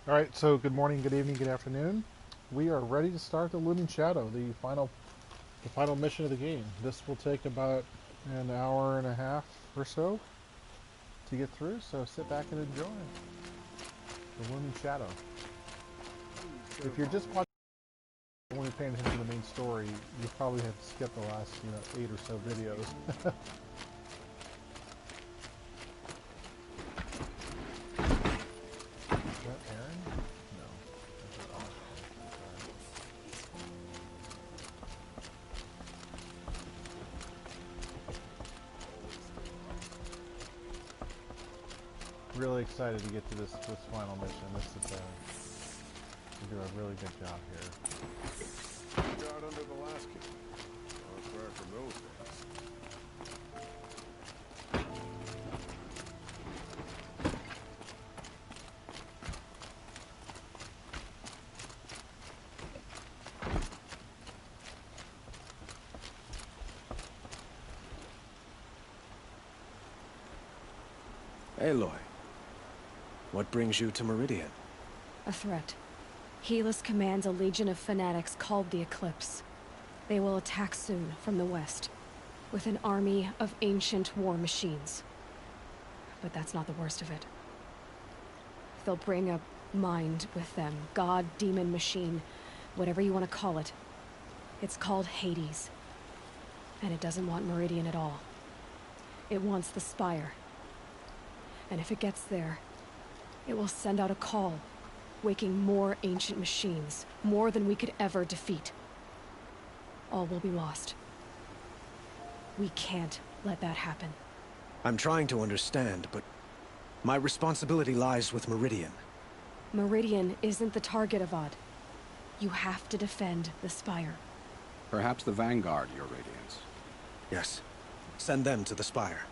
All right, so good morning, good evening, good afternoon. We are ready to start the Looming Shadow, the final mission of the game. This will take about an hour and a half or so to get through, so sit back and enjoy the Looming Shadow. If you're just watching, when you're paying attention to the main story, you probably have to skip the last, 8 or so videos. Is that Aaron? No. That's an Really excited to get to this final mission. This is you do a really good job here. Guard under the last king. I was far from those days. Aloy, what brings you to Meridian? A threat. Helis commands a legion of fanatics called the Eclipse. They will attack soon from the west, with an army of ancient war machines. But that's not the worst of it. They'll bring a mind with them, god, demon, machine, whatever you want to call it. It's called Hades. And it doesn't want Meridian at all. It wants the Spire. And if it gets there, it will send out a call, waking more ancient machines, more than we could ever defeat. All will be lost. We can't let that happen. I'm trying to understand, but my responsibility lies with Meridian. Meridian isn't the target, Avad. You have to defend the Spire. Perhaps the Vanguard, Your Radiance. Yes. Send them to the Spire.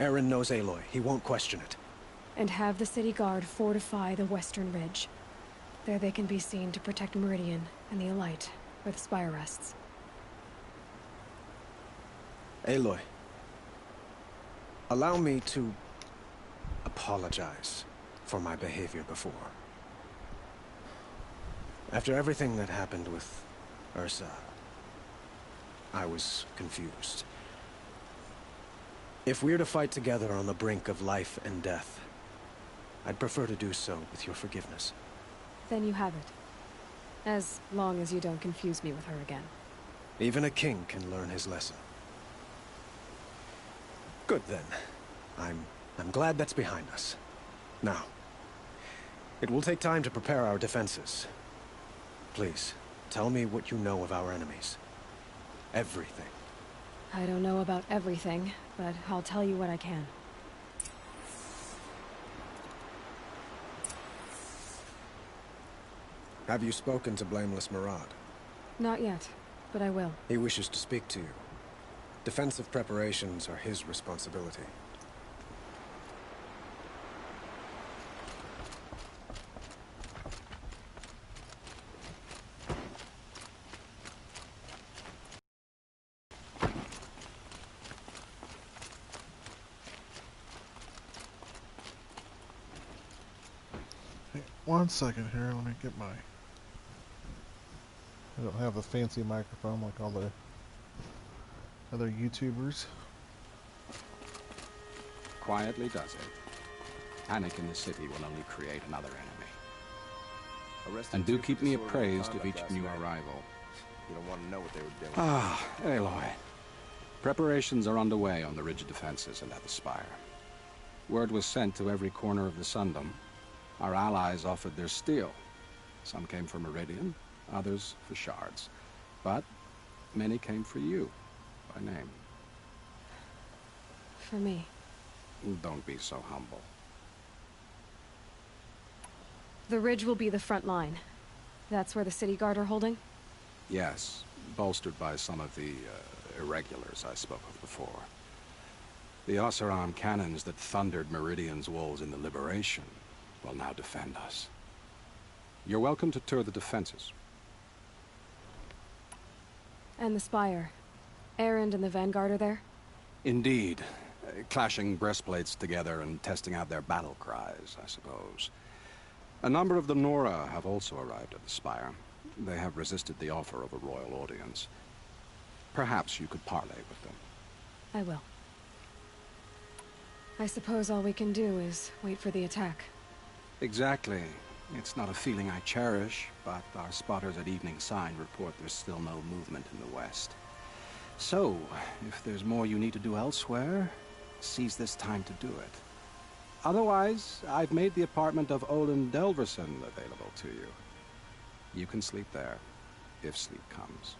Aaron knows Aloy. He won't question it. And have the city guard fortify the western ridge. There they can be seen to protect Meridian and the Elite, where the Spire rests. Aloy, allow me to apologize for my behavior before. After everything that happened with Ursa, I was confused. If we're to fight together on the brink of life and death, I'd prefer to do so with your forgiveness. Then you have it. As long as you don't confuse me with her again. Even a king can learn his lesson. Good then. I'm glad that's behind us. Now, it will take time to prepare our defenses. Please, tell me what you know of our enemies. Everything. I don't know about everything, but I'll tell you what I can. Have you spoken to Blameless Murad? Not yet, but I will. He wishes to speak to you. Defensive preparations are his responsibility. Hey, 1 second here. Let me get my. I don't have a fancy microphone like all the other YouTubers. Quietly does it. Panic in the city will only create another enemy. And do keep me appraised of each new arrival. You don't want to know what they were doing. Ah, Aloy. Preparations are underway on the ridge defenses and at the Spire. Word was sent to every corner of the Sundom. Our allies offered their steel. Some came for Meridian, others for shards. But many came for you, by name. For me. Don't be so humble. The ridge will be the front line. That's where the city guard are holding? Yes, bolstered by some of the irregulars I spoke of before. The Oseram cannons that thundered Meridian's walls in the Liberation will now defend us. You're welcome to tour the defenses. And the Spire. Erend and the Vanguard are there? Indeed. Clashing breastplates together and testing out their battle cries, I suppose. A number of the Nora have also arrived at the Spire. They have resisted the offer of a royal audience. Perhaps you could parley with them. I will. I suppose all we can do is wait for the attack. Exactly. It's not a feeling I cherish, but our spotters at Evening Sign report there's still no movement in the west. So, if there's more you need to do elsewhere, seize this time to do it. Otherwise, I've made the apartment of Olin Delverson available to you. You can sleep there, if sleep comes.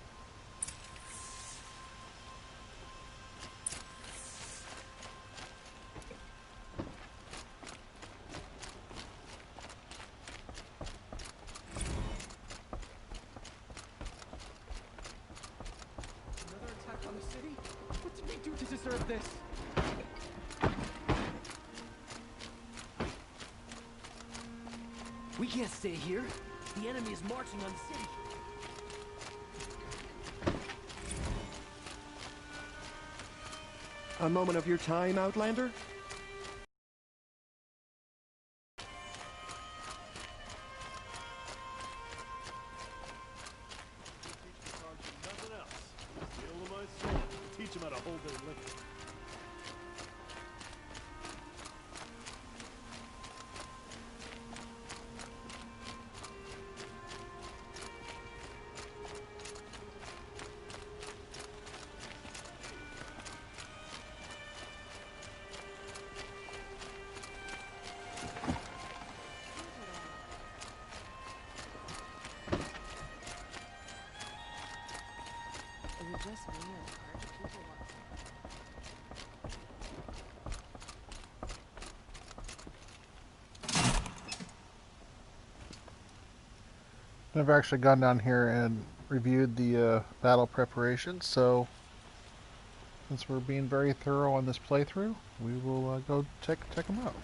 Another attack on the city? What did we do to deserve this? We can't stay here. The enemy is marching on the city. A moment of your time, Outlander? Nothing else. Feel to my soul. Teach them how to hold their liquor. I've actually gone down here and reviewed the battle preparations, so since we're being very thorough on this playthrough, we will go check them out.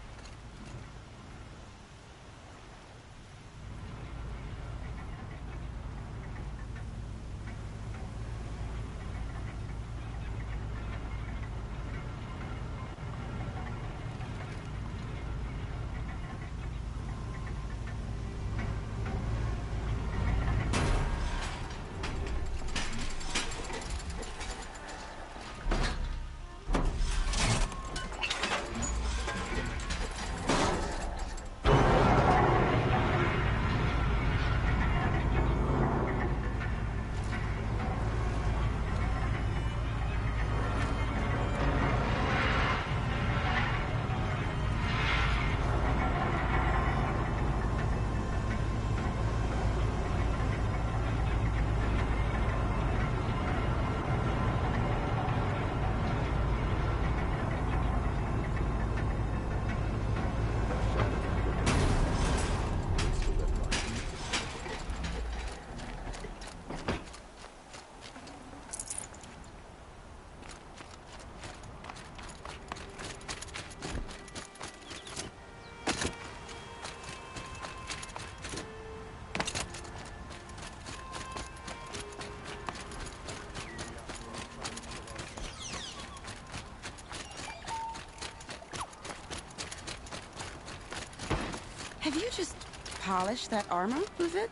Have you just polished that armor, was it?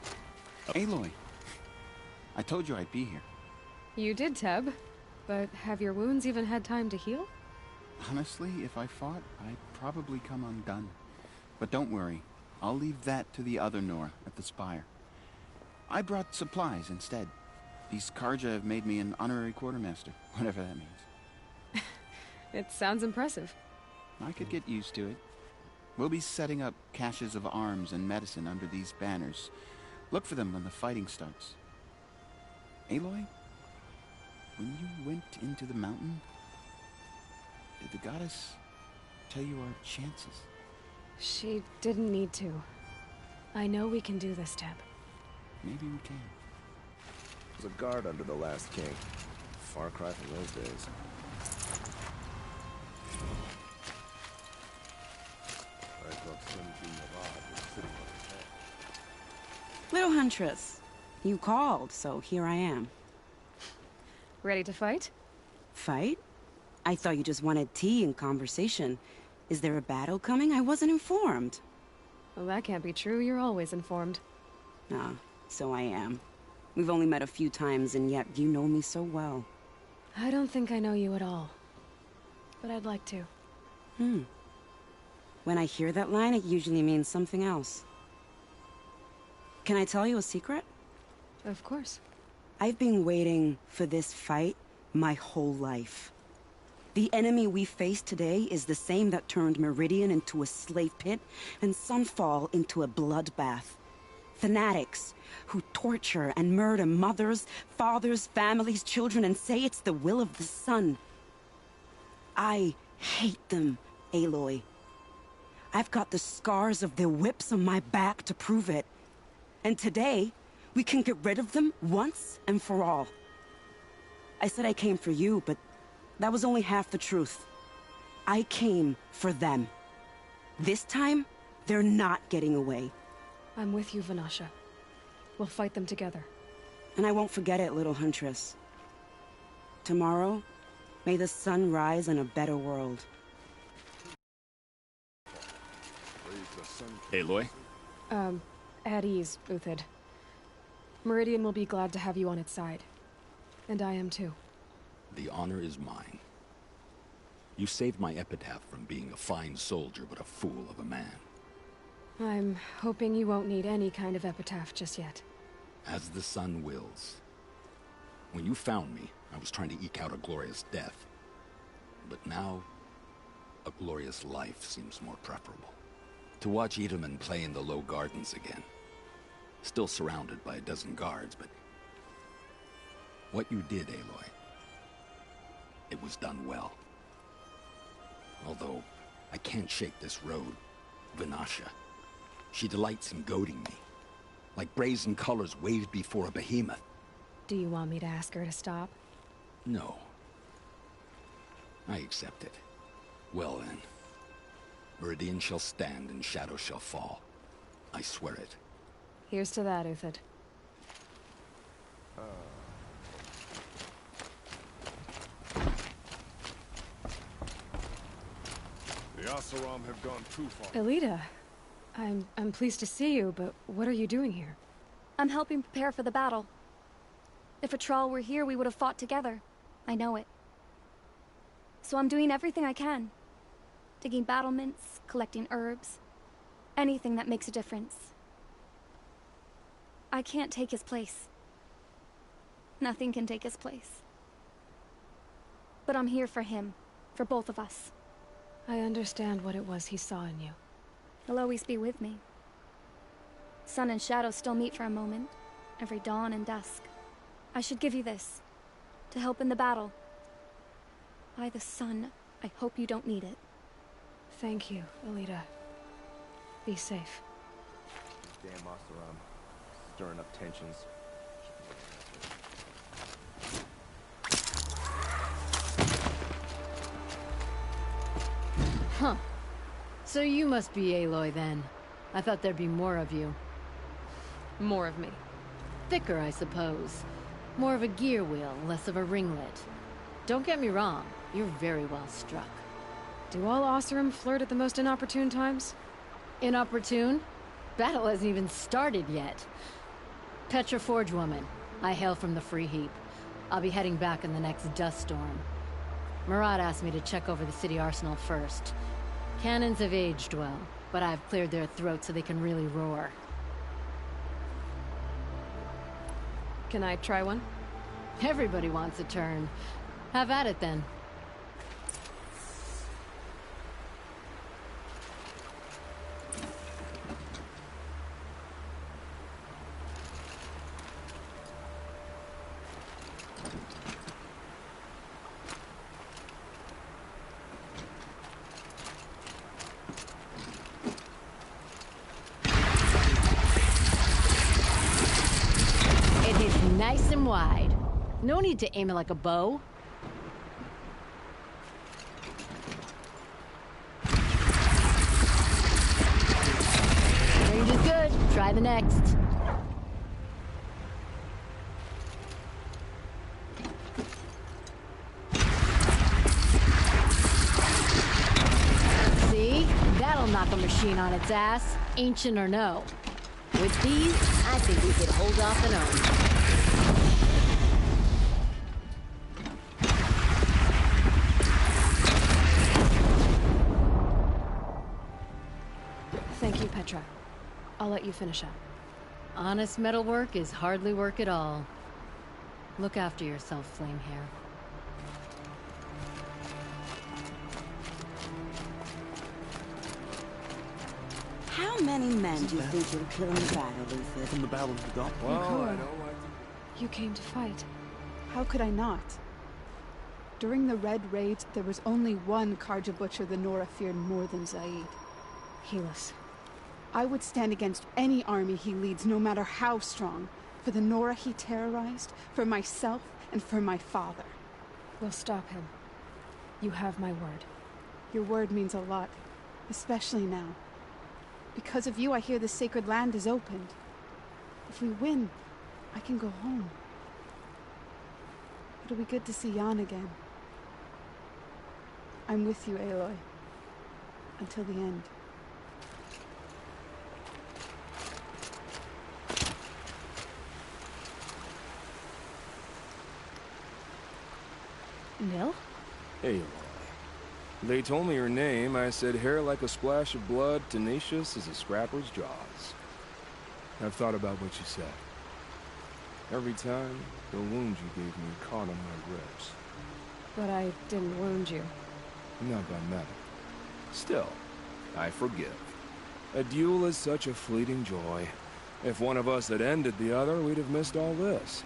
Aloy, I told you I'd be here. You did, Teb. But have your wounds even had time to heal? Honestly, if I fought, I'd probably come undone. But don't worry, I'll leave that to the other Nora at the Spire. I brought supplies instead. These Karja have made me an honorary quartermaster, whatever that means. It sounds impressive. I could get used to it. We'll be setting up caches of arms and medicine under these banners. Look for them when the fighting starts. Aloy, when you went into the mountain, did the goddess tell you our chances? She didn't need to. I know we can do this, Teb. Maybe we can. There's a guard under the last king. Far cry from those days. I thought Sun Navad was sitting on his head. Little Huntress, you called, so here I am. Ready to fight? Fight? I thought you just wanted tea and conversation. Is there a battle coming? I wasn't informed. Well, that can't be true. You're always informed. Ah, so I am. We've only met a few times, and yet you know me so well. I don't think I know you at all. But I'd like to. When I hear that line, it usually means something else. Can I tell you a secret? Of course. I've been waiting for this fight my whole life. The enemy we face today is the same that turned Meridian into a slave pit and Sunfall into a bloodbath. Fanatics who torture and murder mothers, fathers, families, children, and say it's the will of the sun. I hate them, Aloy. I've got the scars of their whips on my back to prove it. And today, we can get rid of them once and for all. I said I came for you, but that was only half the truth. I came for them. This time, they're not getting away. I'm with you, Vanasha. We'll fight them together. And I won't forget it, little huntress. Tomorrow, may the sun rise in a better world. Aloy? At ease, Uthid. Meridian will be glad to have you on its side. And I am too. The honor is mine. You saved my epitaph from being a fine soldier, but a fool of a man. I'm hoping you won't need any kind of epitaph just yet. As the sun wills. When you found me, I was trying to eke out a glorious death. But now, a glorious life seems more preferable. To watch Edelman play in the low gardens again. Still surrounded by a dozen guards, but... what you did, Aloy, it was done well. Although, I can't shake this road, Vanasha. She delights in goading me. Like brazen colors waved before a behemoth. Do you want me to ask her to stop? No. I accept it. Well then. Meridian shall stand and shadow shall fall. I swear it. Here's to that, Uthid. The Oseram have gone too far. Elita, I'm pleased to see you, but what are you doing here? I'm helping prepare for the battle. If Atral were here, we would have fought together. I know it. So I'm doing everything I can. Digging battlements, collecting herbs. Anything that makes a difference. I can't take his place. Nothing can take his place. But I'm here for him. For both of us. I understand what it was he saw in you. He'll always be with me. Sun and shadow still meet for a moment. Every dawn and dusk. I should give you this. To help in the battle. By the sun, I hope you don't need it. Thank you, Elita. Be safe. Damn Oseram. Stirring up tensions. Huh. So you must be Aloy then. I thought there'd be more of you. More of me. Thicker, I suppose. More of a gear wheel, less of a ringlet. Don't get me wrong, you're very well struck. Do all Oseram flirt at the most inopportune times? Inopportune? Battle hasn't even started yet. Petra Forge woman. I hail from the Free Heap. I'll be heading back in the next dust storm. Murad asked me to check over the city arsenal first. Cannons have aged well, but I've cleared their throats so they can really roar. Can I try one? Everybody wants a turn. Have at it then. Nice and wide. No need to aim it like a bow. Range is good. Try the next. See? That'll knock a machine on its ass. ancient or no. With these, I think we could hold off an army. Thank you, Petra. I'll let you finish up. Honest metalwork is hardly work at all. Look after yourself, Flamehair. How many men do you think you'll kill in the battle, Luther? From the Battle of the Gulf. Well, I Nicole. don't like to... You came to fight. How could I not? During the Red Raid, there was only one Karja butcher the Nora feared more than Zaid. Helis. I would stand against any army he leads, no matter how strong. For the Nora he terrorized, for myself, and for my father. We'll stop him. You have my word. Your word means a lot, especially now. Because of you, I hear the sacred land is opened. If we win, I can go home. It'll be good to see Jan again. I'm with you, Aloy. Until the end. Nil? Aloy. They told me her name. I said hair like a splash of blood, tenacious as a scrapper's jaws. I've thought about what you said. Every time, the wound you gave me caught on my ribs. But I didn't wound you. Not by metal. Still, I forgive. A duel is such a fleeting joy. If one of us had ended the other, we'd have missed all this.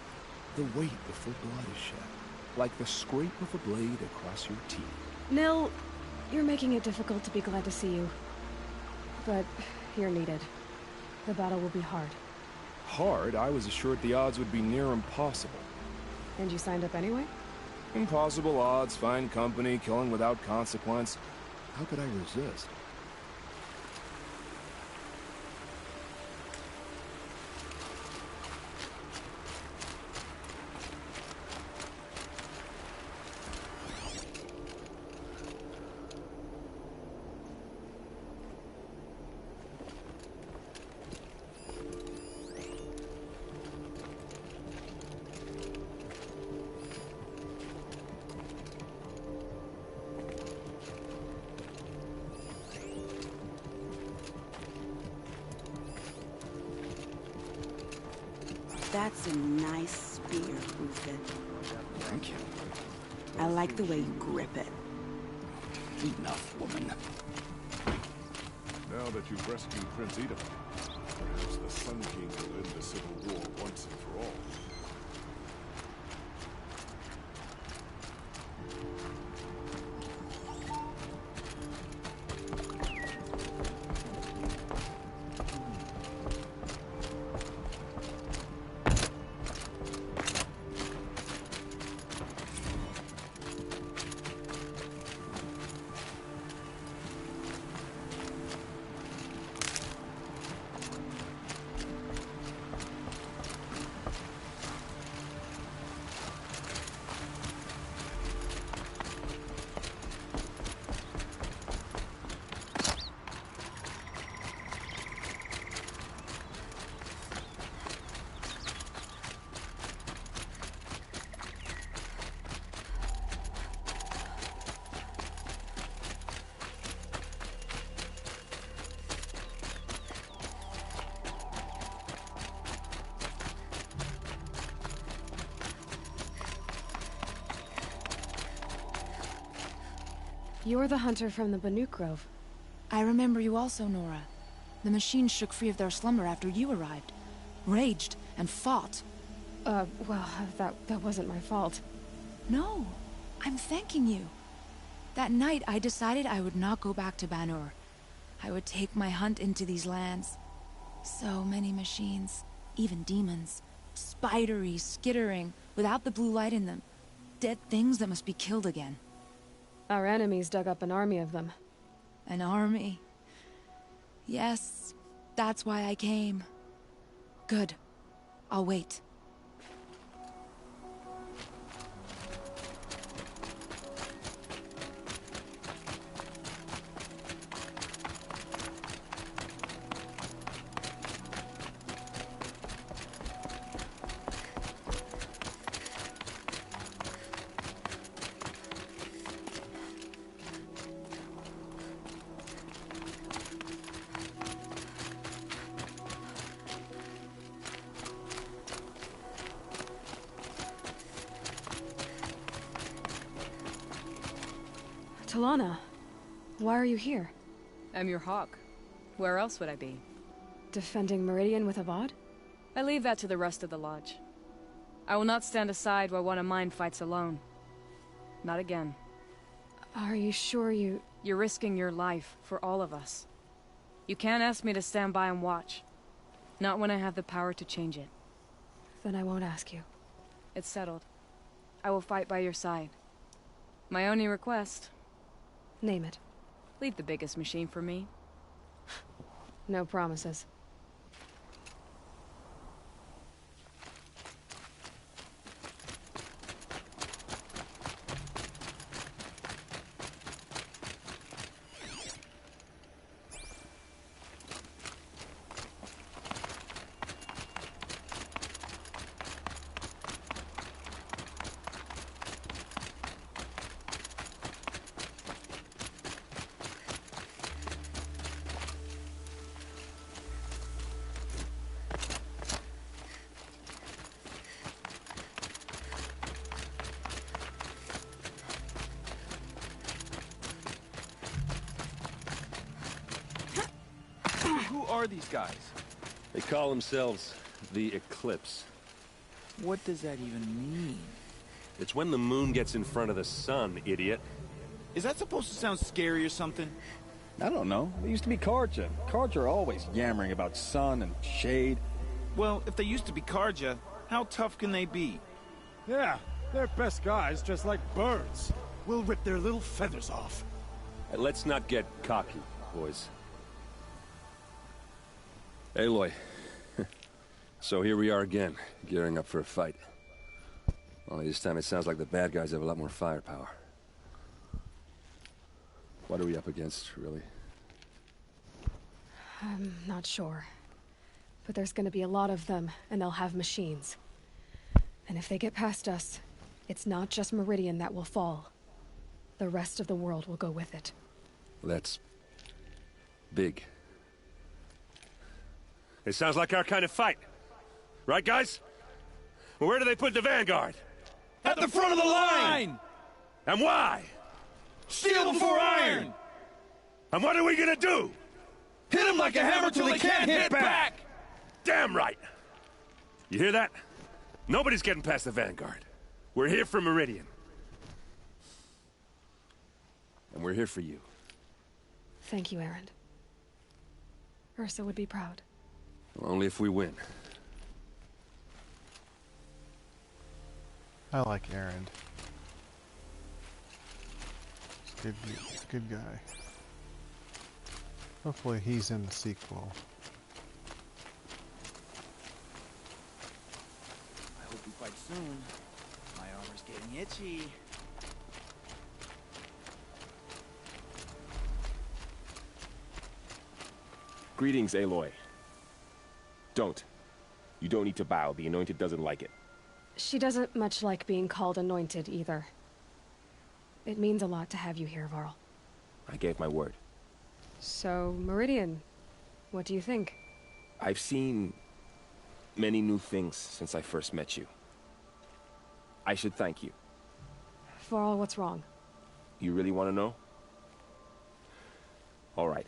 The weight before blood is shed. Like the scrape of a blade across your teeth. Nil, you're making it difficult to be glad to see you. But you're needed. The battle will be hard. Hard? I was assured the odds would be near impossible. And you signed up anyway? Impossible odds, fine company, killing without consequence. How could I resist? That's a nice spear, Uther. Thank you. I like the way you grip it. Enough, woman. Now that you've rescued Prince Edom, perhaps the Sun King will end the civil war once and for all. You're the hunter from the Banuk Grove. I remember you also, Nora. The machines shook free of their slumber after you arrived. Raged and fought. Well, that wasn't my fault. No, I'm thanking you. That night, I decided I would not go back to Banur. I would take my hunt into these lands. So many machines, even demons. Spidery, skittering, without the blue light in them. Dead things that must be killed again. Our enemies dug up an army of them. An army? Yes, that's why I came. Good. I'll wait. Talana, why are you here? I'm your hawk. Where else would I be? Defending Meridian with Avad? I leave that to the rest of the Lodge. I will not stand aside while one of mine fights alone. Not again. Are you sure you... You're risking your life for all of us. You can't ask me to stand by and watch. Not when I have the power to change it. Then I won't ask you. It's settled. I will fight by your side. My only request... Name it. Leave the biggest machine for me. No promises. Who are these guys? They call themselves the Eclipse. What does that even mean? It's when the moon gets in front of the sun, idiot. Is that supposed to sound scary or something? I don't know. They used to be Karja. Karja are always yammering about sun and shade. Well, if they used to be Karja, how tough can they be? Yeah, they're best guys, just like birds. We'll rip their little feathers off. Let's not get cocky, boys. Aloy. So here we are again, gearing up for a fight. Only this time it sounds like the bad guys have a lot more firepower. What are we up against, really? I'm not sure. But there's gonna be a lot of them, and they'll have machines. And if they get past us, it's not just Meridian that will fall. The rest of the world will go with it. That's... big. It sounds like our kind of fight. Right, guys? Well, where do they put the Vanguard? At the front of the line! And why? Steel before iron! And what are we gonna do? Hit them like a hammer till they can't hit back! Damn right! You hear that? Nobody's getting past the Vanguard. We're here for Meridian. And we're here for you. Thank you, Erend. Ursa would be proud. Well, only if we win. I like Erend. He's a good guy. Hopefully he's in the sequel. I hope we fight soon. My armor's getting itchy. Greetings, Aloy. Don't. You don't need to bow. The Anointed doesn't like it. She doesn't much like being called anointed, either. It means a lot to have you here, Varl. I gave my word. So, Meridian, what do you think? I've seen many new things since I first met you. I should thank you. Varl, what's wrong? You really want to know? All right.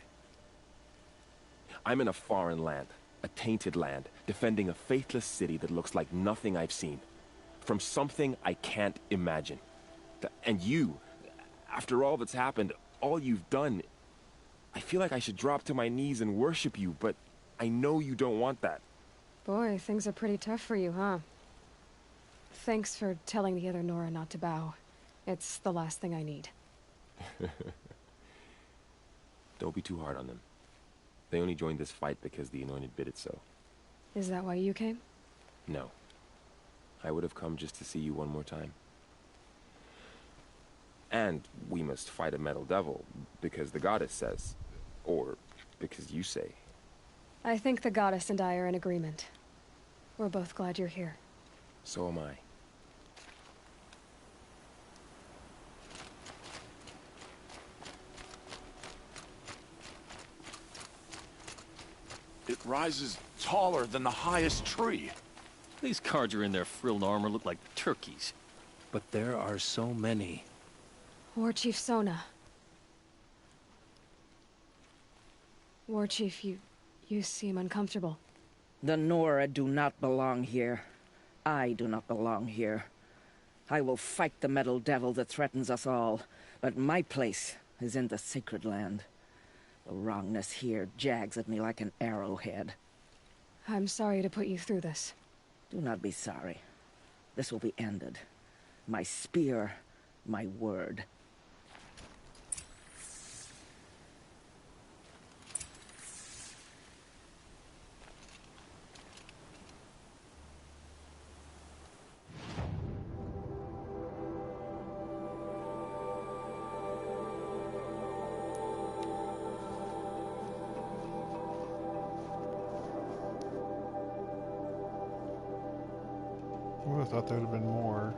I'm in a foreign land, a tainted land, defending a faithless city that looks like nothing I've seen. From something I can't imagine. And you, after all that's happened, all you've done, I feel like I should drop to my knees and worship you, but I know you don't want that. Boy, things are pretty tough for you, huh? Thanks for telling the other Nora not to bow. It's the last thing I need. Don't be too hard on them. They only joined this fight because the Anointed bid it so. Is that why you came? No. I would have come just to see you one more time. And we must fight a metal devil, because the goddess says. Or because you say. I think the goddess and I are in agreement. We're both glad you're here. So am I. It rises taller than the highest tree. These Karja in their frilled armor look like turkeys. But there are so many. War Chief Sona, War Chief, you seem uncomfortable. The Nora do not belong here. I do not belong here. I will fight the metal devil that threatens us all, but my place is in the sacred land. The wrongness here jags at me like an arrowhead. I'm sorry to put you through this. Do not be sorry. This will be ended. My spear, my word. I would have thought there would have been more.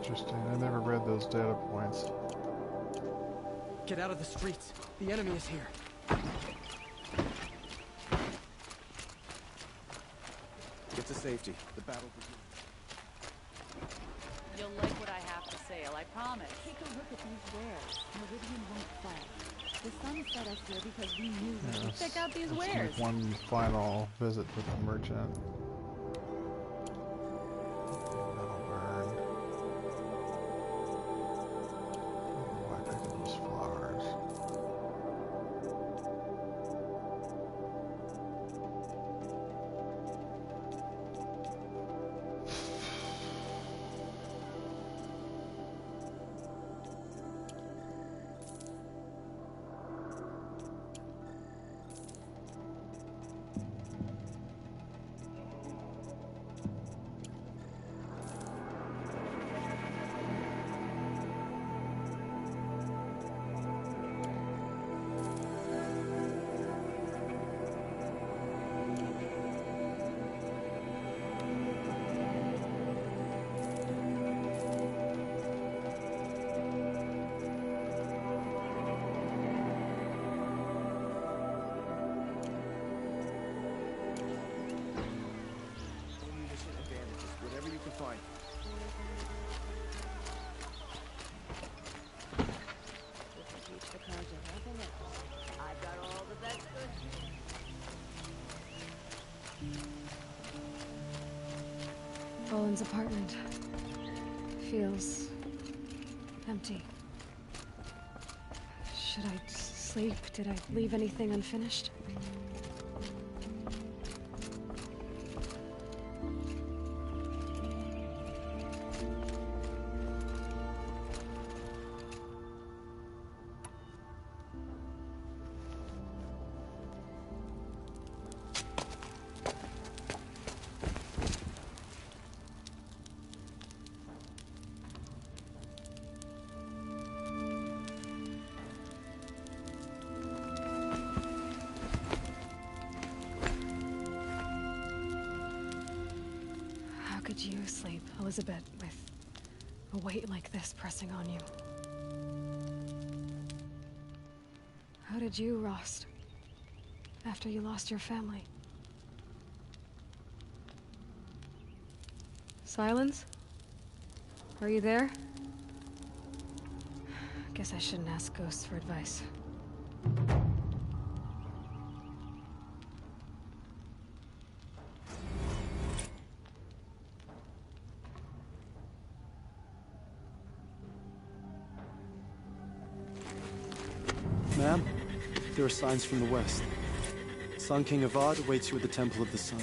Interesting. I never read those data points. Get out of the streets. The enemy is here. Get to safety. The battle begins. You'll like what I have to say, I promise. Take a look at these wares. Meridian won't fall. The sun set us here because we knew we would check out these wares. Like one final visit to the merchant. That'll burn. Oh, I picked those flowers. Fine. I've got all the best goods. Owen's apartment feels empty. Should I sleep? Did I leave anything unfinished? Could you sleep, Elizabeth, with a weight like this pressing on you? How did you, Rost, after you lost your family? Silence? Are you there? Guess I shouldn't ask ghosts for advice. Ma'am, there are signs from the west. Sun King Avad awaits you at the Temple of the Sun.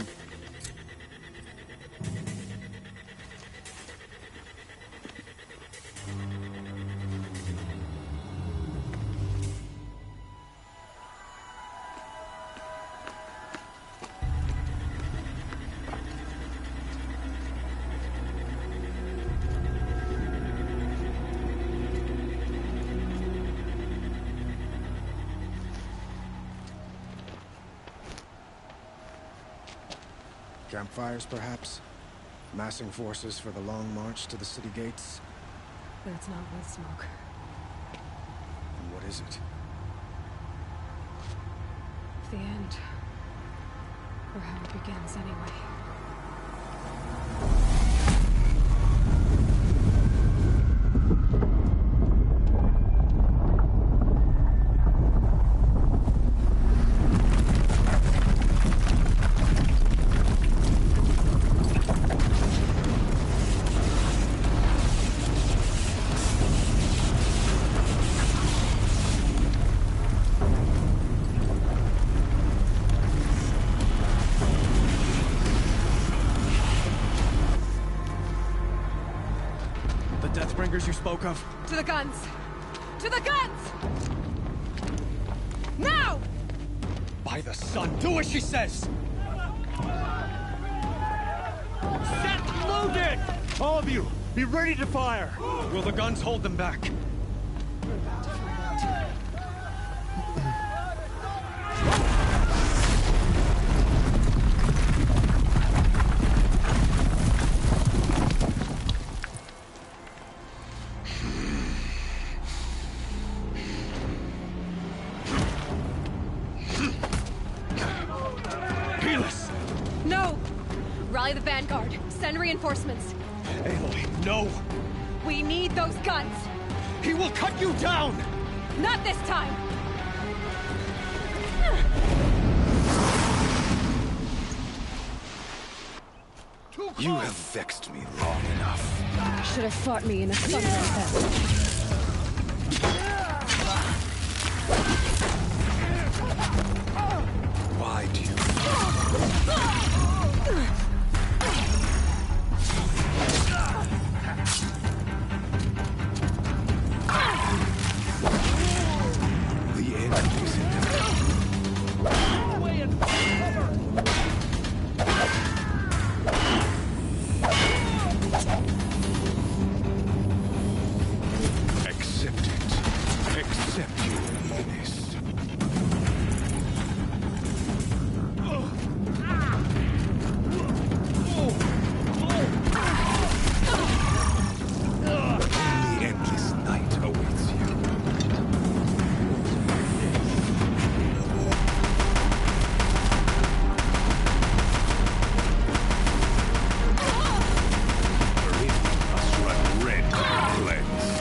Campfires, perhaps? Massing forces for the long march to the city gates? But it's not with smoke. And what is it? The end. Or how it begins, anyway. You spoke of? To the guns! To the guns! Now! By the sun, do as she says! Set loaded! All of you, be ready to fire! Will the guns hold them back? Helis! No! Rally the vanguard. Send reinforcements. Aloy, no! We need those guns! He will cut you down! Not this time! You have vexed me long enough. Should have fought me in a thunder event. Why do you... The end is inevitable. Away and cover! Accept it. Accept your weakness. Only endless night awaits you. Meridian must run red and cleansed.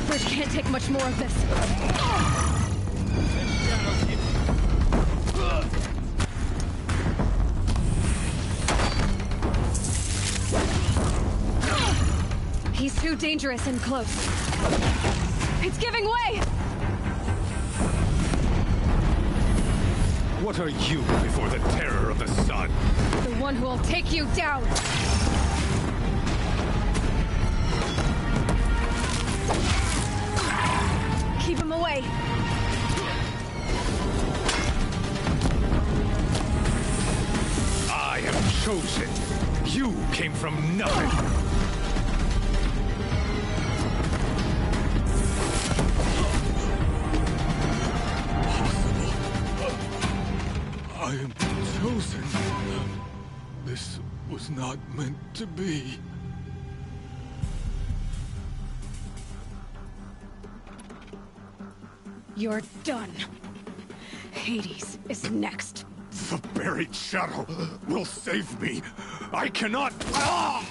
Bridge can't take much more of this. He's too dangerous and close. It's giving way! What are you before the terror of the sun? The one who will take you down! Keep him away! I am chosen. You came from nothing. I am chosen. This was not meant to be. You're done. Hades is next. The buried shadow will save me. I cannot. Ah!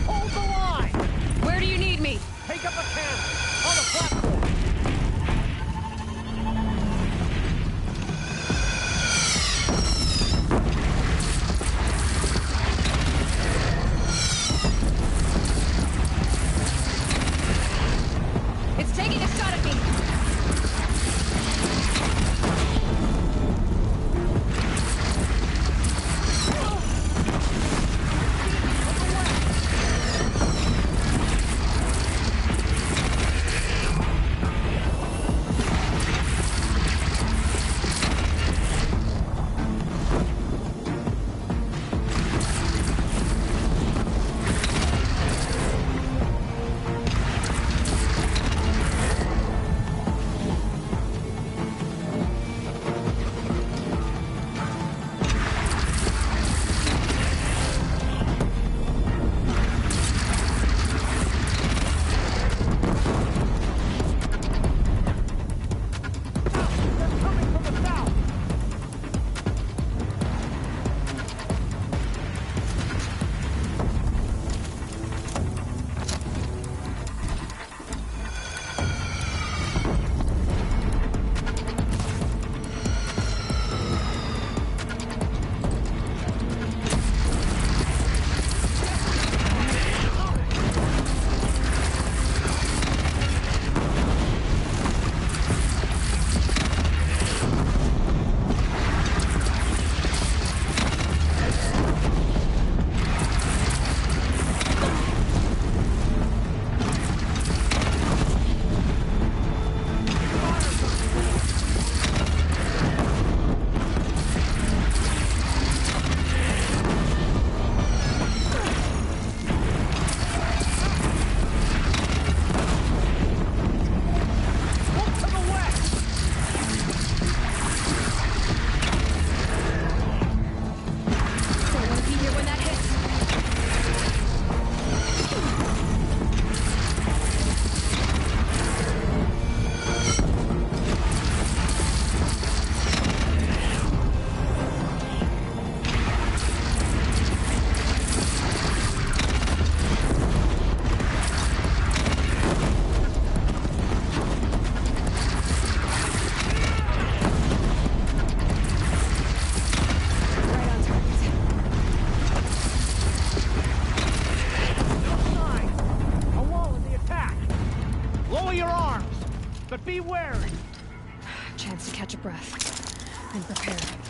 Hold the line! Where do you need me? Take up a cannon! On the platform! It's taking a shot at me! be wary. Chance to catch a breath and prepare.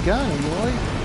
gun, Aloy.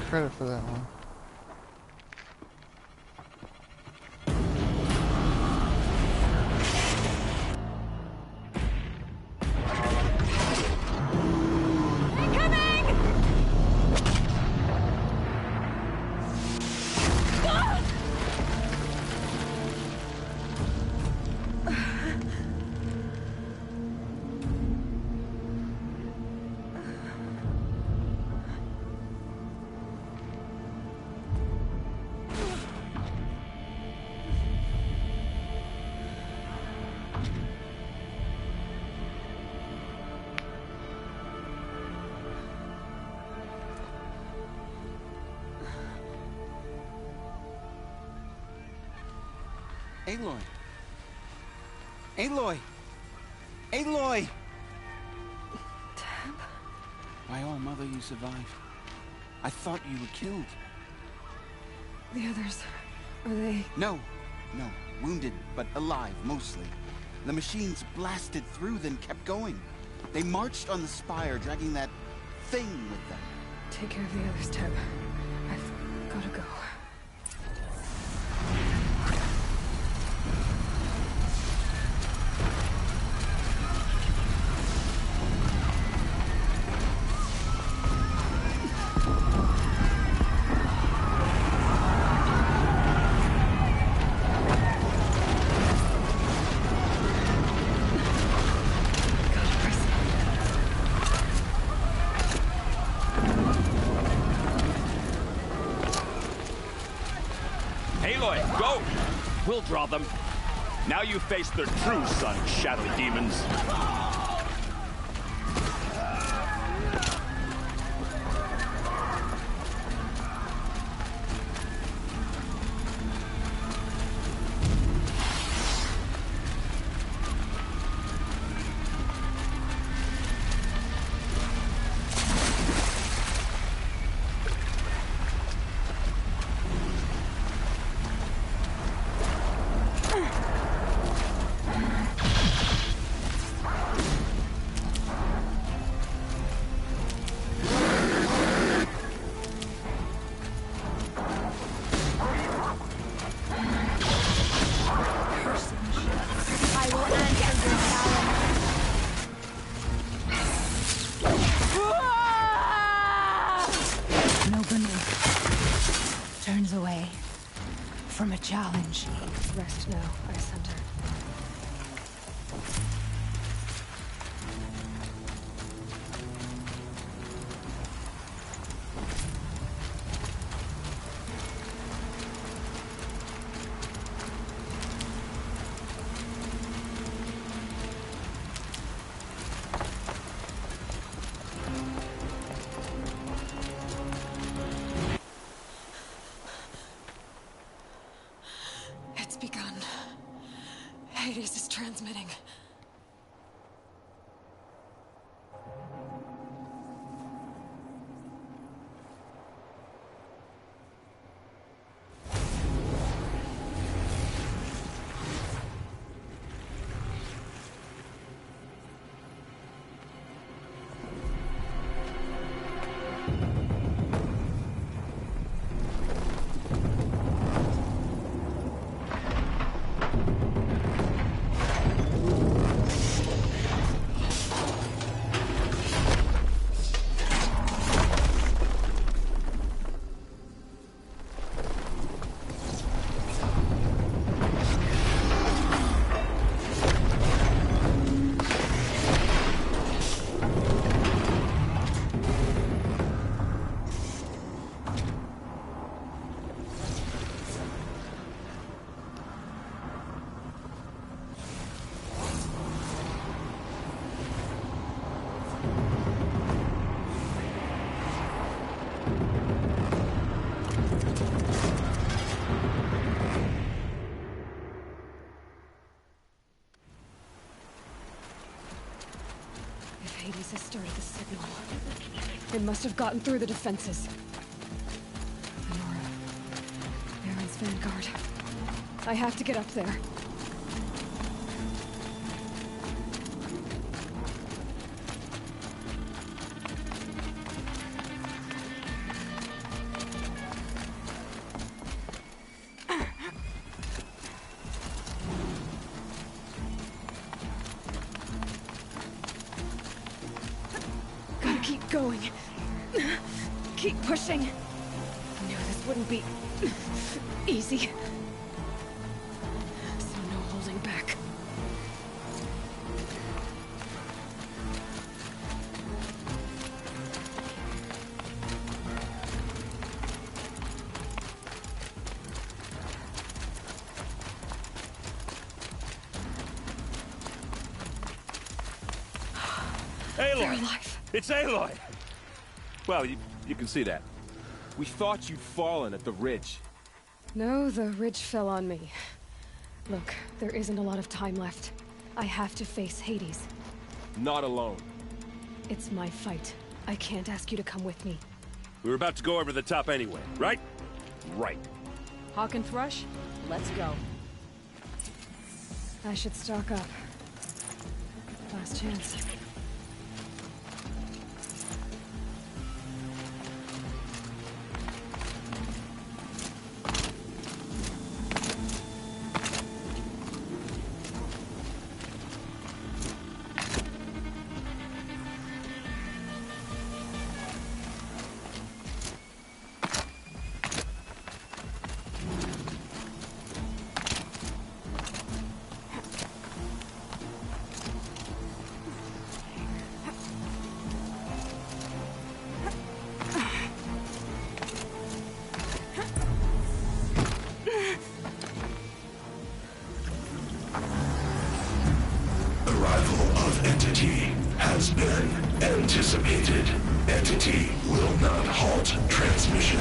Credit for that one. Aloy! Aloy! Aloy! Deb? By all mother, you survived. I thought you were killed. The others, are they... No. Wounded, but alive, mostly. The machines blasted through, then kept going. They marched on the spire, dragging that thing with them. Take care of the others, Deb. I've gotta go. Aloy, go! We'll draw them. Now you face their true son, Shadow Demons. Turns away from a challenge. Rest now, I sent her. It's begun. Hades is transmitting. Hades has started the signal. It must have gotten through the defenses. Nora. Baron's vanguard. I have to get up there. Keep going. Keep pushing. I knew this wouldn't be easy. So no holding back. Aloy! They're alive. It's Aloy! Well, you can see that. We thought you'd fallen at the ridge. No, the ridge fell on me. Look, there isn't a lot of time left. I have to face Hades. Not alone. It's my fight. I can't ask you to come with me. We were about to go over the top anyway, right? Right. Hawk and Thrush, let's go. I should stock up. Last chance. Arrival of Entity has been anticipated. Entity will not halt transmission.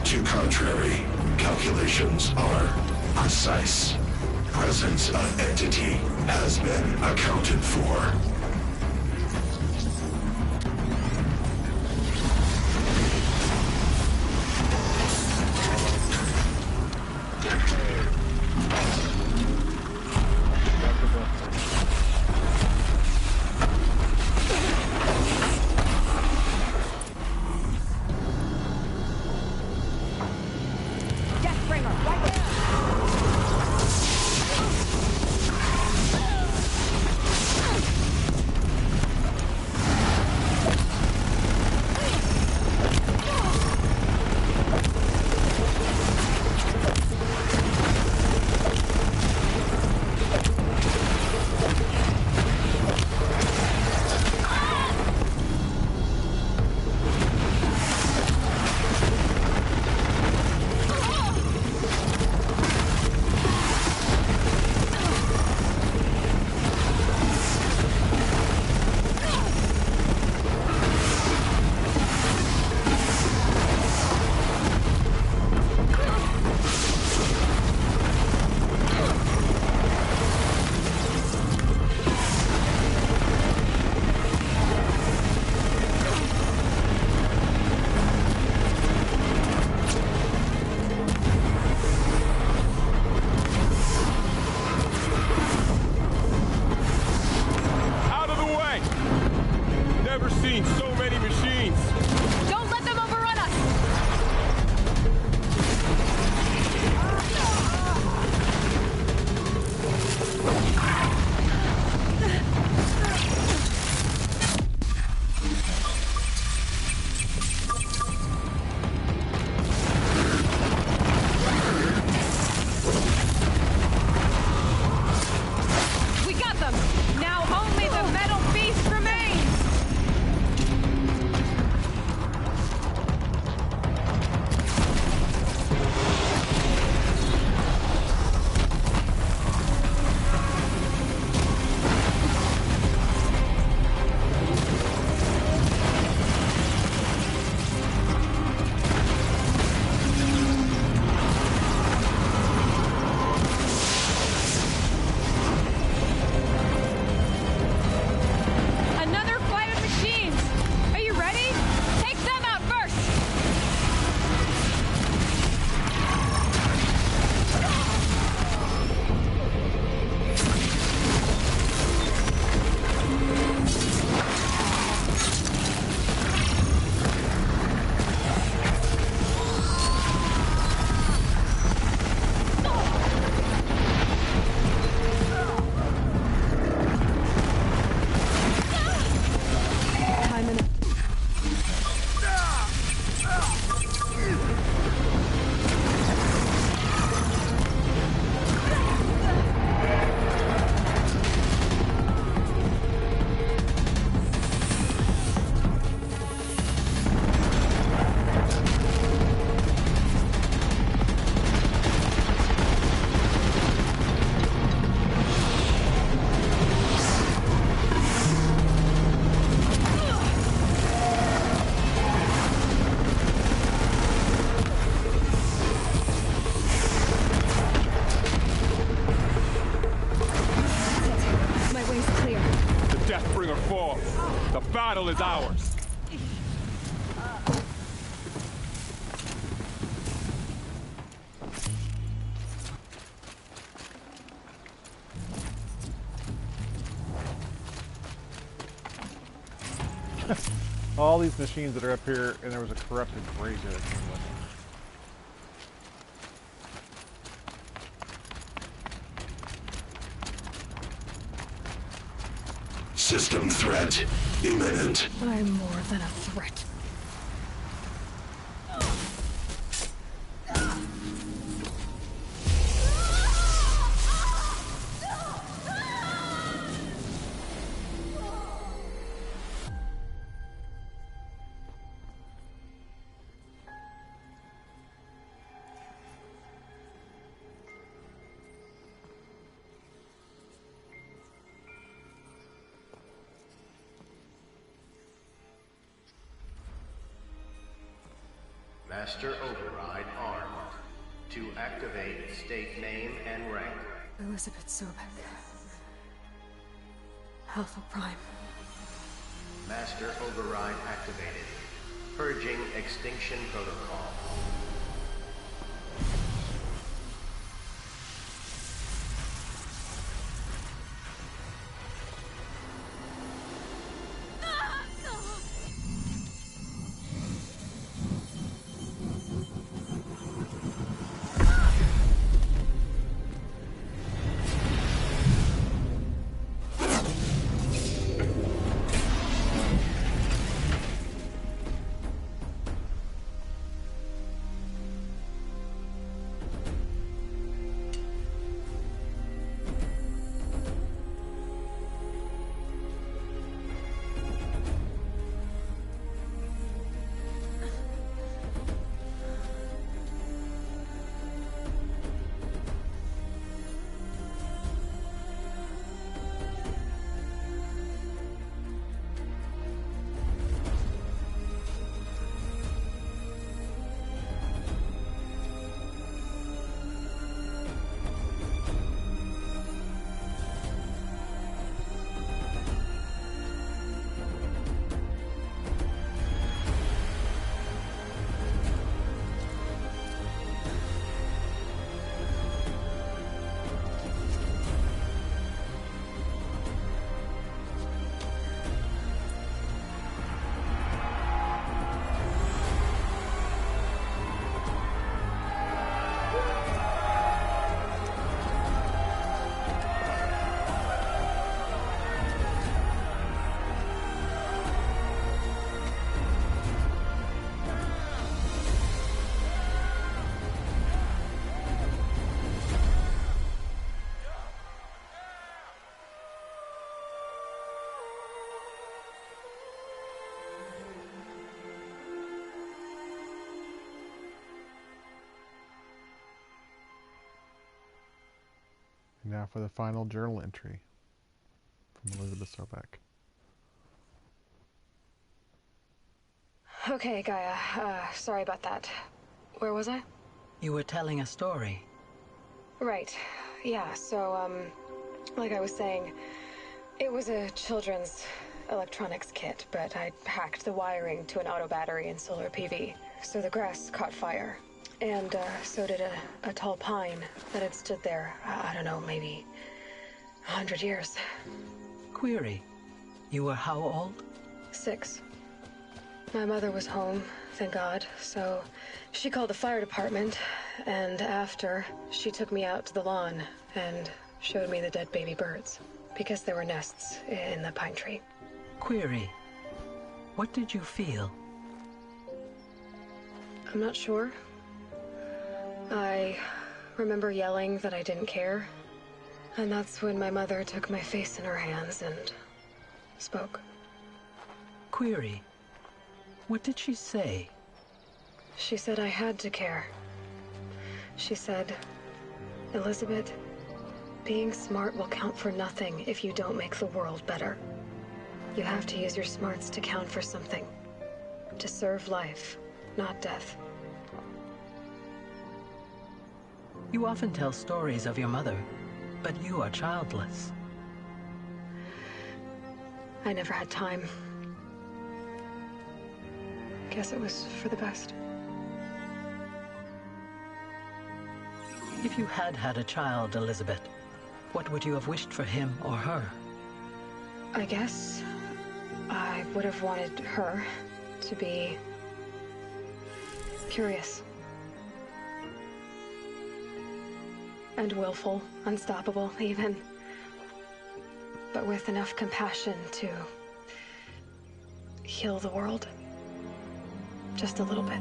To contrary, calculations are precise. Presence of Entity has been accounted for. ours. All these machines that are up here, and there was a corrupted brazier that came with them. System threat imminent. I'm more than a threat. Master Override armed. To activate, state name and rank. Elizabeth Sobek. Alpha Prime. Master Override activated. Purging extinction protocol. Now for the final journal entry from Elizabeth Sobek. Okay, Gaia. Sorry about that. Where was I? You were telling a story. Right. Yeah, so, like I was saying, it was a children's electronics kit, but I hacked the wiring to an auto battery and solar PV. So the grass caught fire. And, so did a tall pine that had stood there, I don't know, maybe 100 years. Query. You were how old? 6. My mother was home, thank God, so she called the fire department, and after, she took me out to the lawn and showed me the dead baby birds, because there were nests in the pine tree. Query. What did you feel? I'm not sure. I remember yelling that I didn't care, and that's when my mother took my face in her hands and spoke. Query. What did she say? She said I had to care. She said, Elizabeth, being smart will count for nothing if you don't make the world better. You have to use your smarts to count for something. To serve life, not death. You often tell stories of your mother, but you are childless. I never had time. guess it was for the best. If you had had a child, Elizabeth, what would you have wished for him or her? I guess I would have wanted her to be curious. And willful, unstoppable, even. But with enough compassion to heal the world. Just a little bit.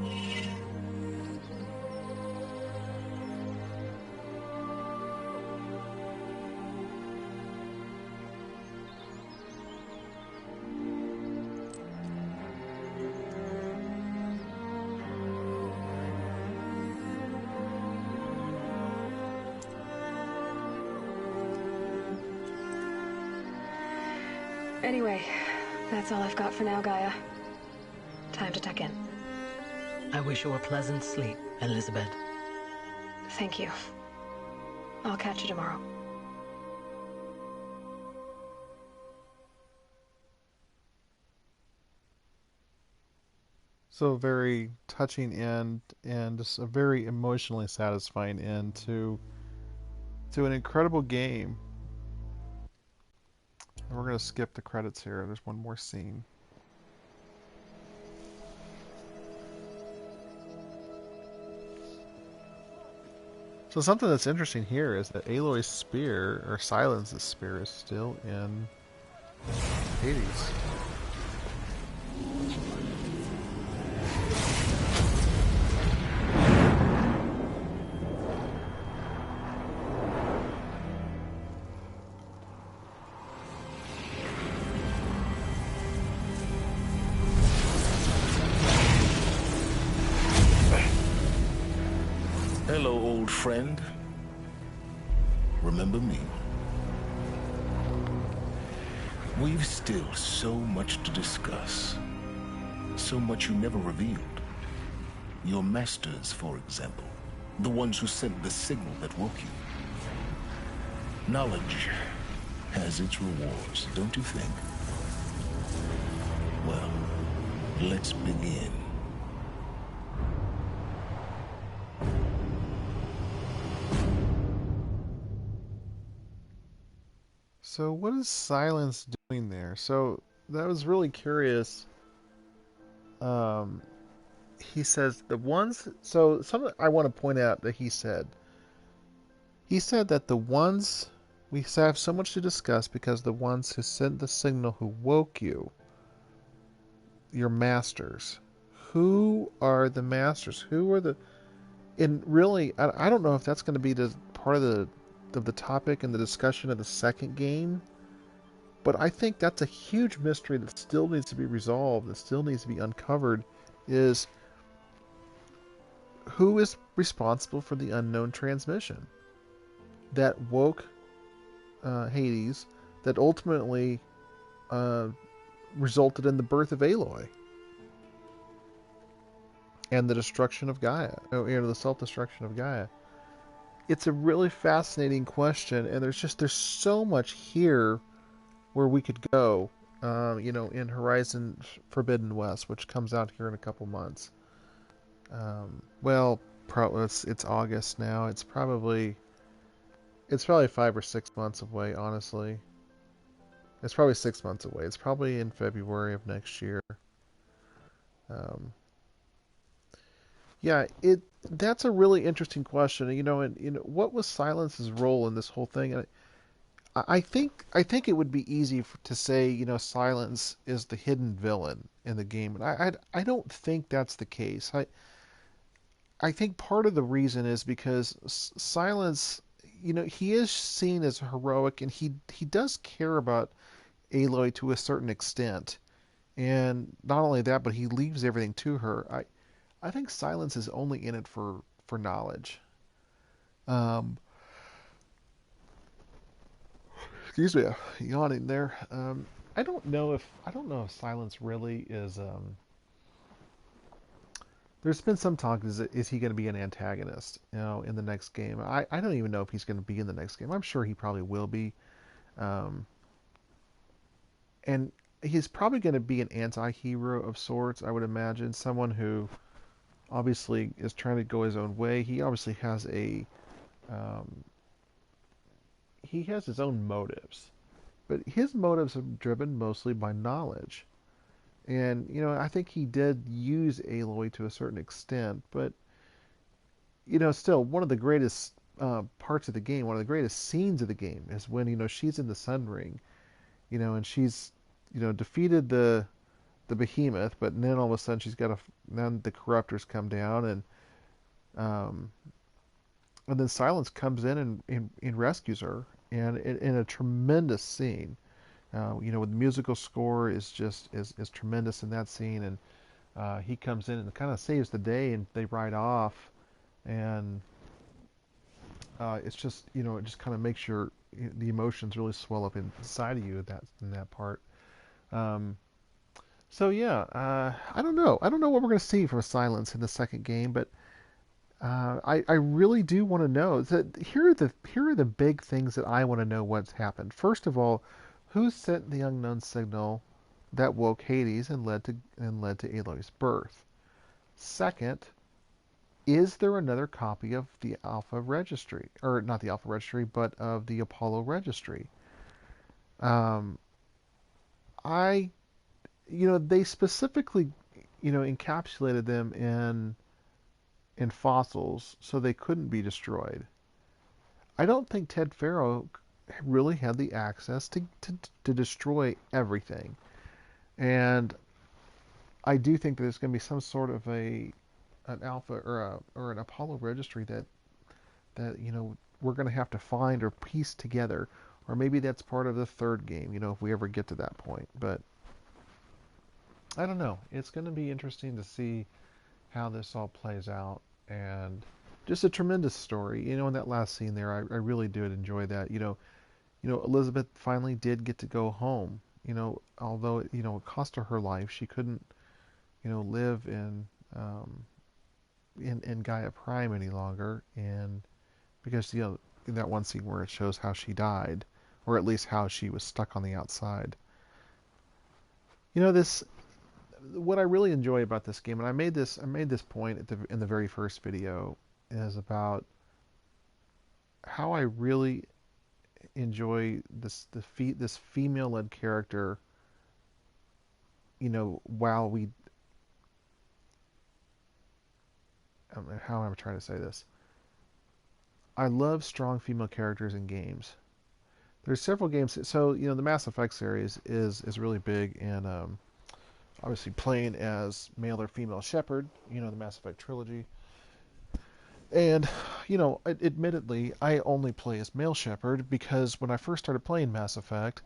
Anyway, that's all I've got for now, Gaia. Time to tuck in. I wish you a pleasant sleep, Elizabeth. Thank you. I'll catch you tomorrow. So very touching end and just a very emotionally satisfying end to an incredible game. And we're going to skip the credits here. There's one more scene. So something that's interesting here is that Aloy's spear, or Silence's spear, is still in Hades. Hello, old friend. Remember me? We've still so much to discuss. So much you never revealed. Your masters, for example. The ones who sent the signal that woke you. Knowledge has its rewards, don't you think? Well, let's begin. So what is Silence doing there? So that was really curious. He says the ones. So something I want to point out that he said. He said that the ones we have so much to discuss because the ones who sent the signal who woke you, your masters. Who are the masters? Who are the? And really, I don't know if that's going to be the part of the topic and the discussion of the second game. But I think that's a huge mystery that still needs to be resolved, that still needs to be uncovered, is who is responsible for the unknown transmission that woke Hades, that ultimately resulted in the birth of Aloy and the destruction of Gaia, the self-destruction of Gaia. It's a really fascinating question, and there's so much here where we could go, in Horizon Forbidden West, which comes out here in a couple months. It's August now. It's probably 5 or 6 months away, honestly. It's probably 6 months away. It's probably in February of next year. That's a really interesting question. And what was Silence's role in this whole thing? I think it would be easy to say, Silence is the hidden villain in the game, and I don't think that's the case. I think part of the reason is because Silence, he is seen as heroic, and he does care about Aloy to a certain extent, and not only that, but he leaves everything to her. I think Silence is only in it for knowledge. Excuse me, yawning there. I don't know if Silence really is. There's been some talk. Is he going to be an antagonist? In the next game. I don't even know if he's going to be in the next game. I'm sure he probably will be. And he's probably going to be an anti-hero of sorts, I would imagine. Someone who obviously is trying to go his own way. He obviously has um, he has his own motives, but his motives are driven mostly by knowledge. And I think he did use Aloy to a certain extent, but still one of the greatest parts of the game, one of the greatest scenes of the game is when she's in the Sun Ring, and she's defeated the behemoth, but then all of a sudden then the corruptors come down, um, and then Silence comes in and rescues her, and in a tremendous scene. The musical score is tremendous in that scene, and he comes in and kind of saves the day, and they ride off, and it's just it just kind of makes the emotions really swell up inside of you in that part. Um, so yeah, I don't know. I don't know what we're going to see from Silence in the second game, but I really do want to know. Here are the big things that I want to know what's happened. First of all, who sent the unknown signal that woke Hades and led to Aloy's birth? Second, is there another copy of the Alpha Registry, or not the Alpha Registry, but of the Apollo Registry? Um, I they specifically encapsulated them in fossils so they couldn't be destroyed. I don't think Ted Faro really had the access to destroy everything. And I do think that there's going to be some sort of an alpha or an Apollo registry that we're going to have to find or piece together, or maybe that's part of the third game, if we ever get to that point. But I don't know. It's going to be interesting to see how this all plays out, and just a tremendous story. In that last scene there, I really did enjoy that. Elizabeth finally did get to go home. Although it cost her life, she couldn't live in Gaia Prime any longer, and because in that one scene where it shows how she died, or at least how she was stuck on the outside. This what I really enjoy about this game, and I made this point in the very first video, is about how I really enjoy this female-led character. While we, how am I trying to say this? I love strong female characters in games. There's several games. So the Mass Effect series is really big, and obviously playing as male or female Shepard. The Mass Effect trilogy. And, admittedly, I only play as male Shepard because when I first started playing Mass Effect,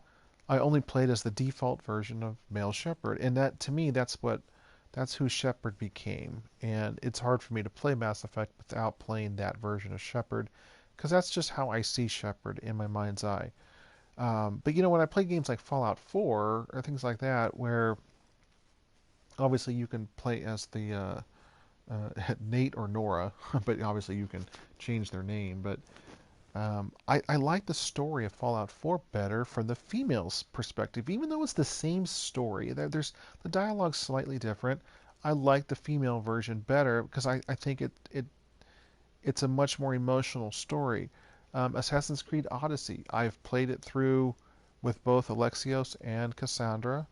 I only played as the default version of male Shepard. And that, to me, that's who Shepard became. And it's hard for me to play Mass Effect without playing that version of Shepard, because that's just how I see Shepard in my mind's eye. But, when I play games like Fallout 4 or things like that, where obviously you can play as the Nate or Nora, but obviously you can change their name. But I like the story of Fallout 4 better from the female's perspective, even though it's the same story. There's the dialogue's slightly different. I like the female version better because I think it's a much more emotional story. Assassin's Creed Odyssey, I've played it through with both Alexios and Cassandra.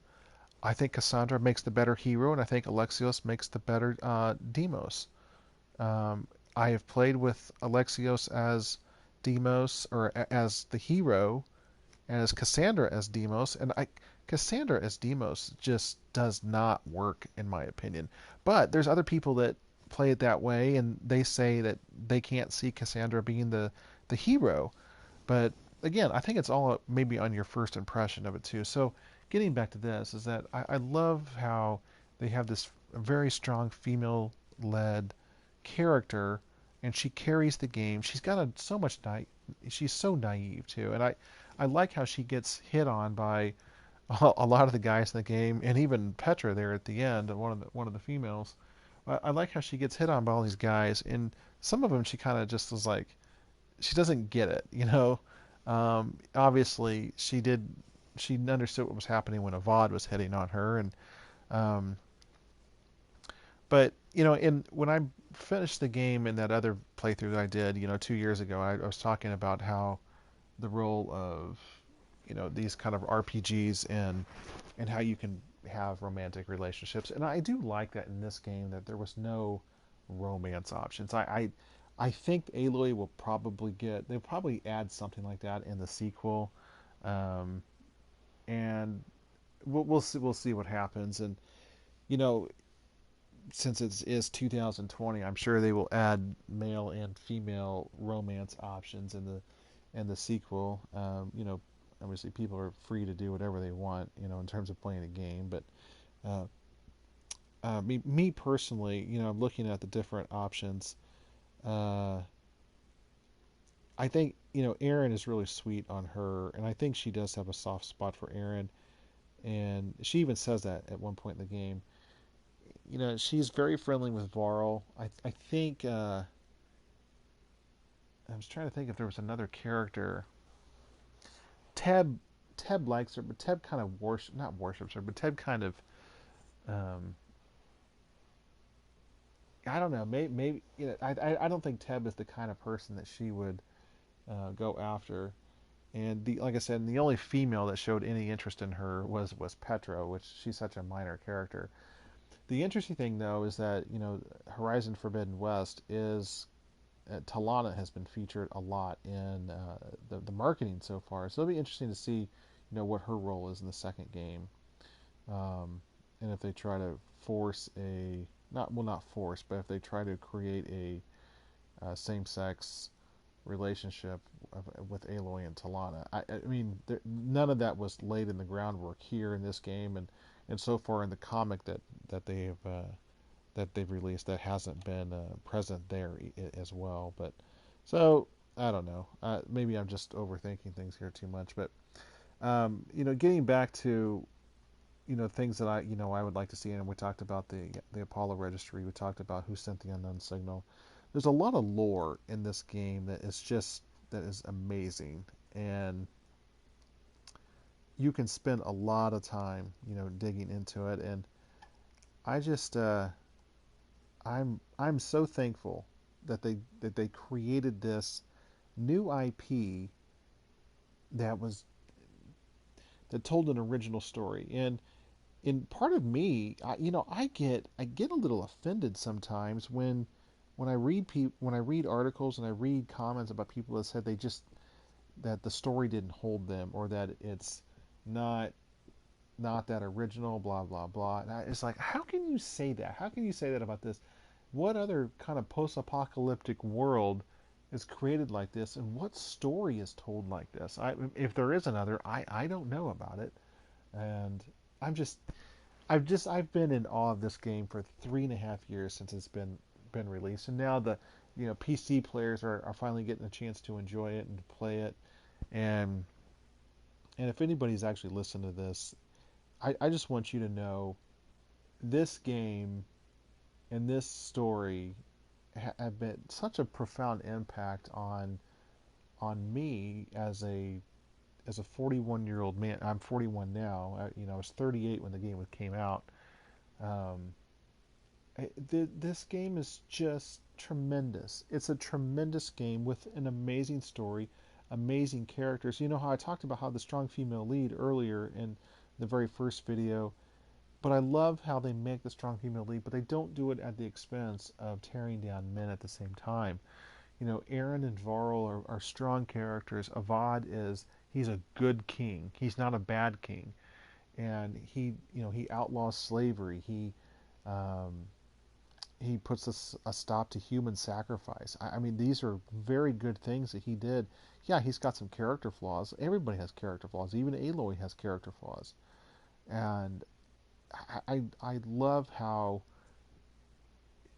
I think Cassandra makes the better hero, and I think Alexios makes the better Deimos. I have played with Alexios as Deimos, or as the hero, and as Cassandra as Deimos, and Cassandra as Deimos just does not work, in my opinion. But there's other people that play it that way, and they say that they can't see Cassandra being the hero. But again, I think it's all maybe on your first impression of it too. So getting back to this, is that I love how they have this very strong female-led character, and she carries the game. She's got she's so naive too, and I like how she gets hit on by a lot of the guys in the game, and even Petra there at the end, one of the females. I like how she gets hit on by all these guys, and some of them she kind of just was like, she doesn't get it. Obviously she did she understood what was happening when Avad was hitting on her, and um, but when I finished the game in that other playthrough that I did, 2 years ago, I was talking about how the role of these kind of RPGs and how you can have romantic relationships, and I do like that in this game that there was no romance options. I think Aloy will probably they'll probably add something like that in the sequel, um, and we'll see what happens. And you know, since it is 2020, I'm sure they will add male and female romance options in the sequel. Obviously people are free to do whatever they want, in terms of playing a game. But me personally, looking at the different options, uh, I think Aaron is really sweet on her, and I think she does have a soft spot for Aaron, and she even says that at one point in the game. She's very friendly with Varl. I think I was trying to think if there was another character. Teb Teb likes her, but Teb kind of not worships her, but Teb kind of um, I don't know. Maybe I don't think Teb is the kind of person that she would go after. And like I said, the only female that showed any interest in her was Petra, which she's such a minor character. The interesting thing, though, is that Horizon Forbidden West is Talana has been featured a lot in the marketing so far. So it'll be interesting to see what her role is in the second game, and if they try to force not force, but if they try to create a same-sex relationship with Aloy and Talana. I mean, none of that was laid in the groundwork here in this game, and so far in the comic that they've released, that hasn't been present there as well. But so I don't know. Maybe I'm just overthinking things here too much. But getting back to things that I would like to see, and we talked about the Apollo registry. We talked about who sent the unknown signal. There's a lot of lore in this game that is amazing, and you can spend a lot of time digging into it. And I just I'm so thankful that they created this new IP that was that told an original story. And in part of me, I get a little offended sometimes when I read articles and I read comments about people that said that the story didn't hold them, or that it's not that original, blah blah blah. And it's like, how can you say that? How can you say that about this? What other kind of post-apocalyptic world is created like this, and what story is told like this? If there is another, I don't know about it, and I'm just I've been in awe of this game for 3.5 years since it's been released, and now the PC players are finally getting a chance to enjoy it and to play it, and if anybody's actually listened to this, I just want you to know this game and this story have been such a profound impact on me as a 41-year-old man. I'm 41 now. I was 38 when the game came out. Um, this game is just tremendous. It's a tremendous game with an amazing story, amazing characters. You know how I talked about how the strong female lead earlier in the very first video, but I love how they make the strong female lead, but they don't do it at the expense of tearing down men at the same time. Aaron and Varl are strong characters. He's a good king. He's not a bad king, and he outlaws slavery. He puts a stop to human sacrifice. I mean, these are very good things that he did. Yeah, he's got some character flaws. Everybody has character flaws. Even Aloy has character flaws. And I love how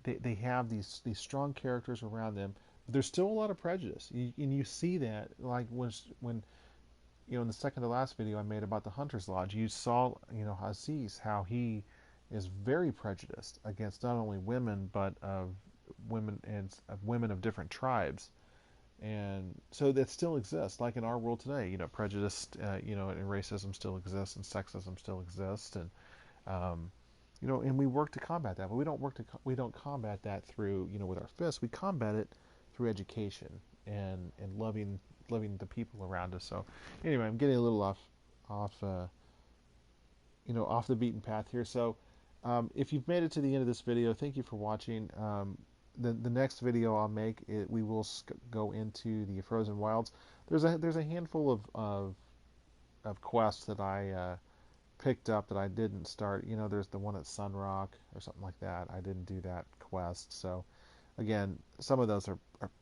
they have these strong characters around them, but there's still a lot of prejudice. And you see that, like when in the second to last video I made about the Hunter's Lodge, you saw Aziz, how he is very prejudiced against not only women, but of women of different tribes. And so that still exists, like in our world today. Prejudice, and racism still exists, and sexism still exists, and and we work to combat that. But we don't combat that through with our fists. We combat it through education and loving the people around us. So anyway, I'm getting a little off off the beaten path here. So if you've made it to the end of this video, thank you for watching. The next video I'll make, we will go into the Frozen Wilds. There's a handful of quests that I picked up that I didn't start. There's the one at Sunrock or something like that. I didn't do that quest. So again, some of those are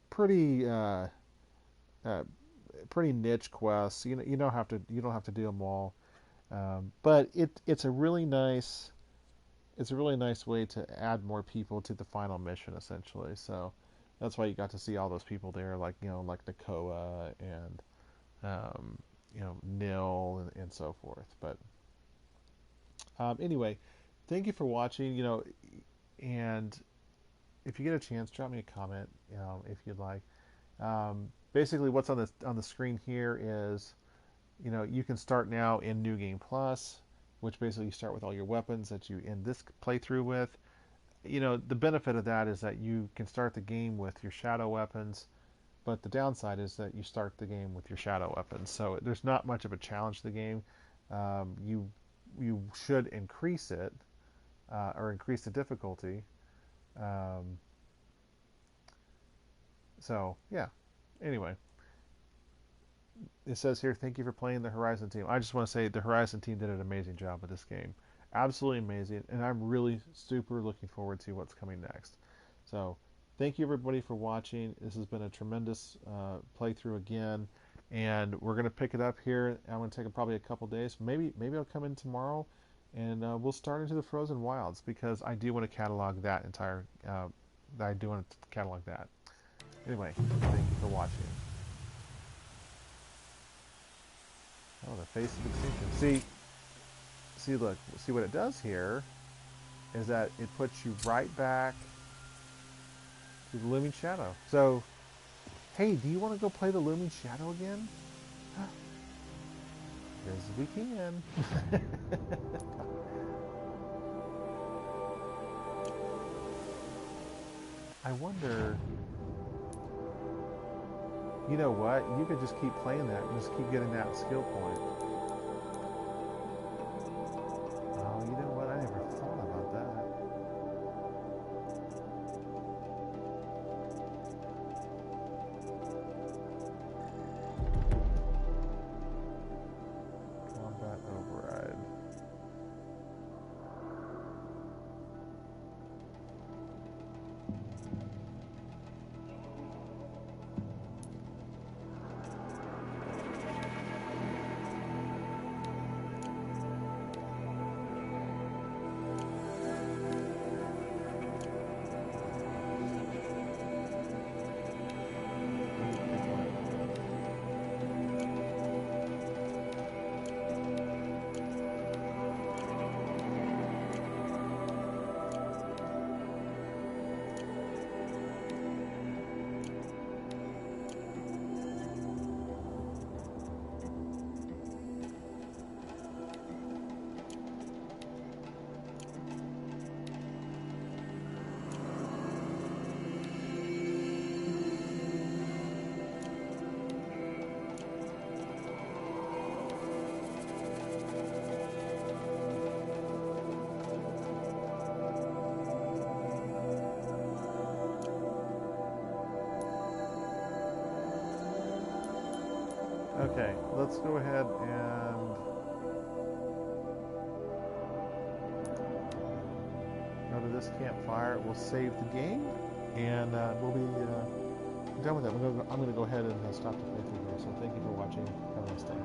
pretty pretty niche quests. You don't have to do them all. But it's a really nice way to add more people to the final mission, essentially. So that's why you got to see all those people there, like like Nakoa and Nil and so forth. But anyway, thank you for watching. And if you get a chance, drop me a comment if you'd like. Basically, what's on the screen here is you can start now in New Game Plus, which basically you start with all your weapons that you end this playthrough with. The benefit of that is that you can start the game with your shadow weapons, but the downside is that you start the game with your shadow weapons. So there's not much of a challenge to the game. You should increase it or increase the difficulty. So yeah. Anyway. It says here, thank you for playing the Horizon team. I just want to say the Horizon team did an amazing job with this game. Absolutely amazing. And I'm really super looking forward to what's coming next. So thank you everybody for watching. This has been a tremendous playthrough again. And we're going to pick it up here. I'm going to take probably a couple days. Maybe I'll come in tomorrow. And we'll start into the Frozen Wilds. Because I do want to catalog that entire... I do want to catalog that. Anyway, thank you for watching. Oh, the face of extinction. See, look. See what it does here is that it puts you right back to the Looming Shadow. So, hey, do you want to go play the Looming Shadow again? Because we can. I wonder... You know what? You could just keep playing that and just keep getting that skill point. Oh, you know what? I never thought about that. Combat override. Okay, let's go ahead and go to this campfire. We'll save the game, and we'll be done with it. I'm going to go ahead and stop the playthrough here. So thank you for watching. Have a nice day.